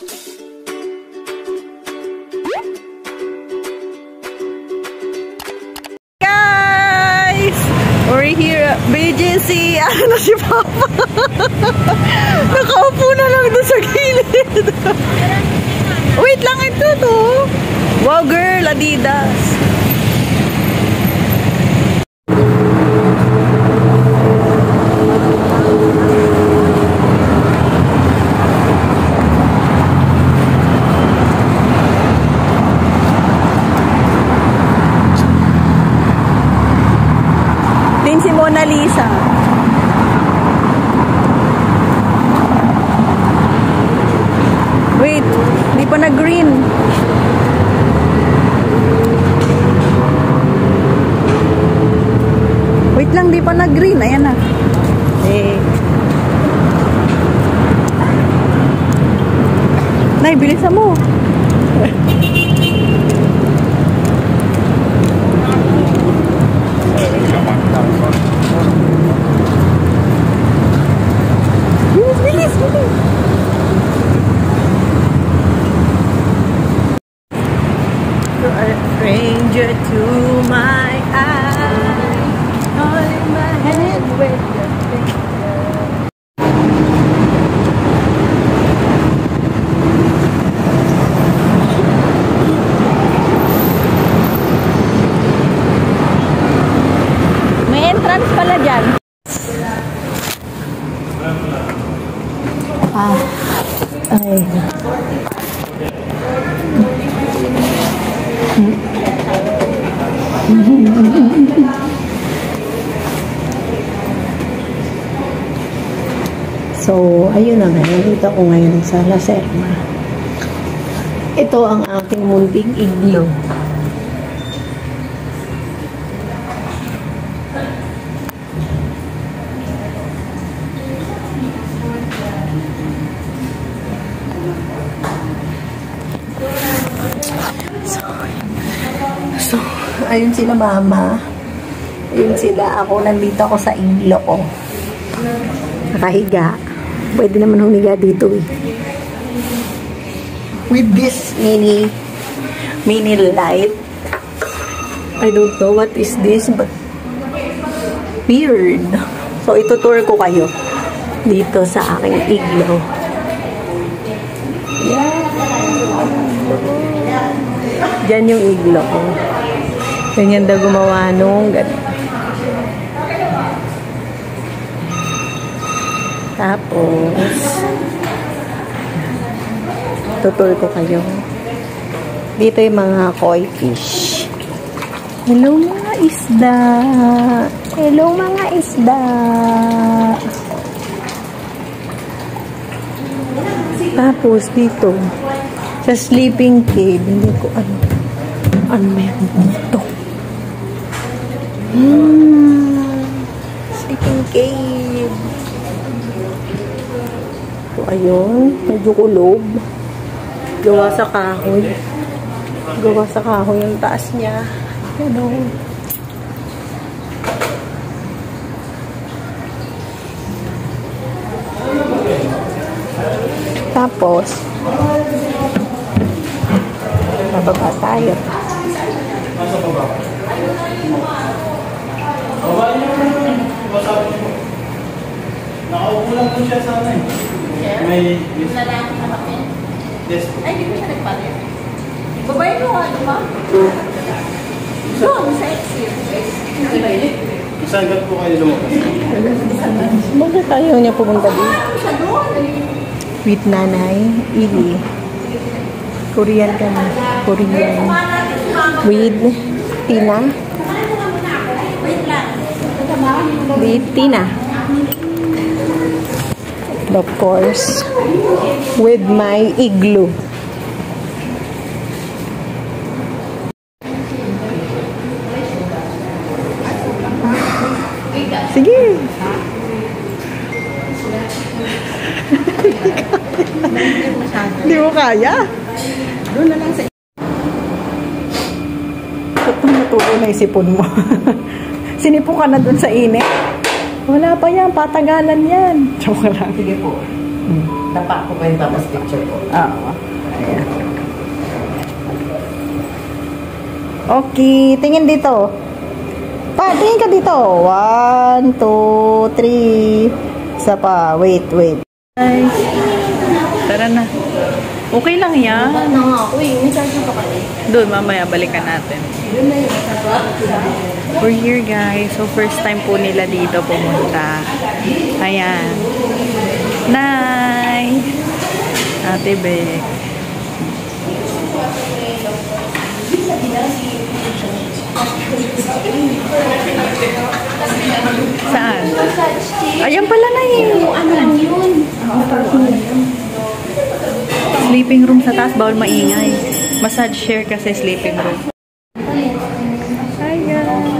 We're here at BGC. Ano na si Papa? Nakaupo na lang doon sa gilid. Wait lang, ito to. Wow girl, Adidas. Si Mona Lisa. Wait, di pa na-green. Wait lang, di pa na-green. Ayan na. Eh. Nay, bilisan mo. Stranger to my eyes, holding my hand with your finger. May entrance pala dyan. Ay. So, ayun na nga. Nandito ako ngayon sa La Serna. Ito ang aking munting iglo. So, ayun sila mama. Ayun sila. Ako, nandito ako sa iglo ko. Nakahiga. Pwede naman humiga dito eh. With this mini light. I don't know what is this, but weird. So, itutour ko kayo dito sa aking iglo. Diyan yung iglo ko. Ganyan daw gumawa nung tapos tutur ko kayo. Dito yung mga koi fish. Hello mga isda. Hello mga isda. Tapos dito sa sleeping cave, hindi ko ano meron dito. Sleeping cave. So, ayun. Medyo kulob. Gawa sa kahoy. Gawa sa kahoy yung taas niya. Ganun. Tapos, bababa tayo. Nakaupo lang po siya sana eh. May... Lalaki na kami? Yes. Ay, di ko siya nagpalit. Babae ko, ano ba? Doon, sa exit. Sagat po kayo lumabas. Bakit ayaw niya pumunta dito? Sa doon. With nanay, Ili. Korean kami. Korean. With Tina. Wait lang. With Tina. Of course, with my igloo. Sige. Hindi mo kaya? Doon na lang sa... Itong natulo na isipon mo. Sinipo ka na doon sa init. Wala pa yan. Patagalan yan. Joke lang. Sige po. Tapa ko kayo tapos picture ko. Oo. Ayan. Okay, tingin dito. Pa, tingin ka dito. 1, 2, 3. Isa pa. Wait. Guys. Tara na. Okay lang yan. Wala na nga ako eh. May charge pa kasi. Doon, mamaya balikan natin. We're here guys. So first time po nila dito pumunta. Ayan. Nice. Ate Beck. Saan? Ayan pala na eh. Ano lang yun? Sleeping room sa taas, bawal maingay. Massage chair kasi sleeping room. Hi guys!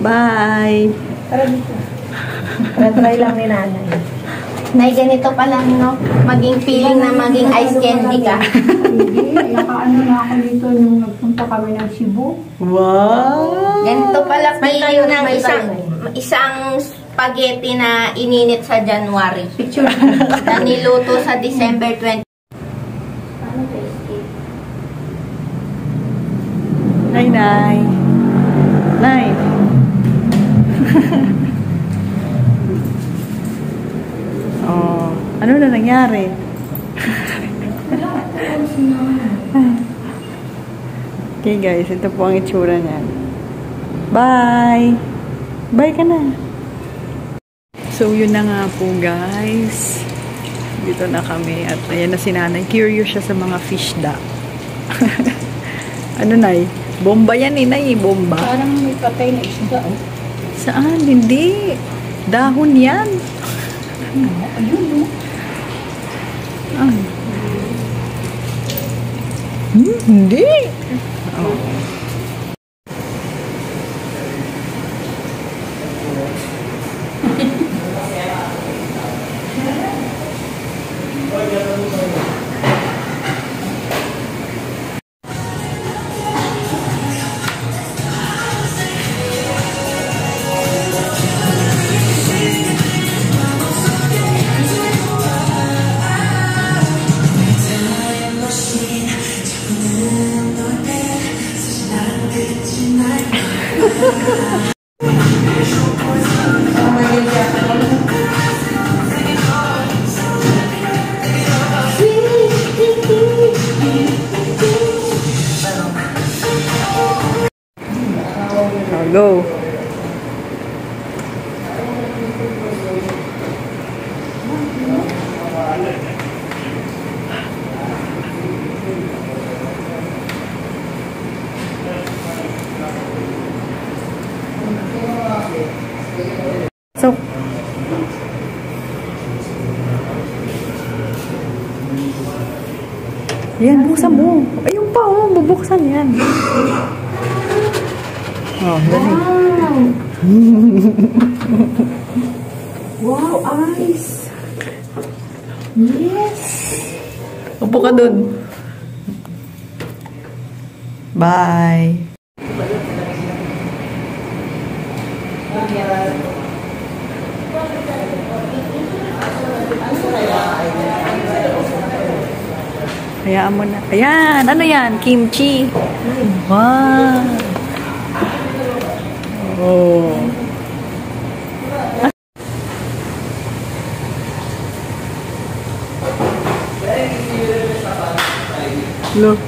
Bye! Try lang ni nanay. Nay, ganito pa lang, no? Maging feeling na maging ice candy ka. Hindi, nakaano na ako dito nung nagpunta kami ng Cebu. Wow! Ganito pala May feeling tayo, ng may isang spaghetti na ininit sa January. Picture. Na niluto sa December 20. Hi, Nay! Nay! Oh, ano na nangyari? Okay guys, ito po ang itsura niya. Bye! Bye ka na! So yun na nga po guys. Dito na kami at ayan na si nanay. Curious siya sa mga fish da. Ano nay? Bomba yan eh, nay. Bomba. Parang may patay na isda. Oh. Saan? Hindi. Dahon yan. Ayun, no? Ah. Hindi. Oh. Go. So, yan, buksan mo. Ayun pa, oh, bubuksan yan. Oh, dali. Wow, ice! Yes! Upo ka dun. Bye. Hayaan mo na. Ayan, ano yan? Kimchi. Wow. Oh. Look.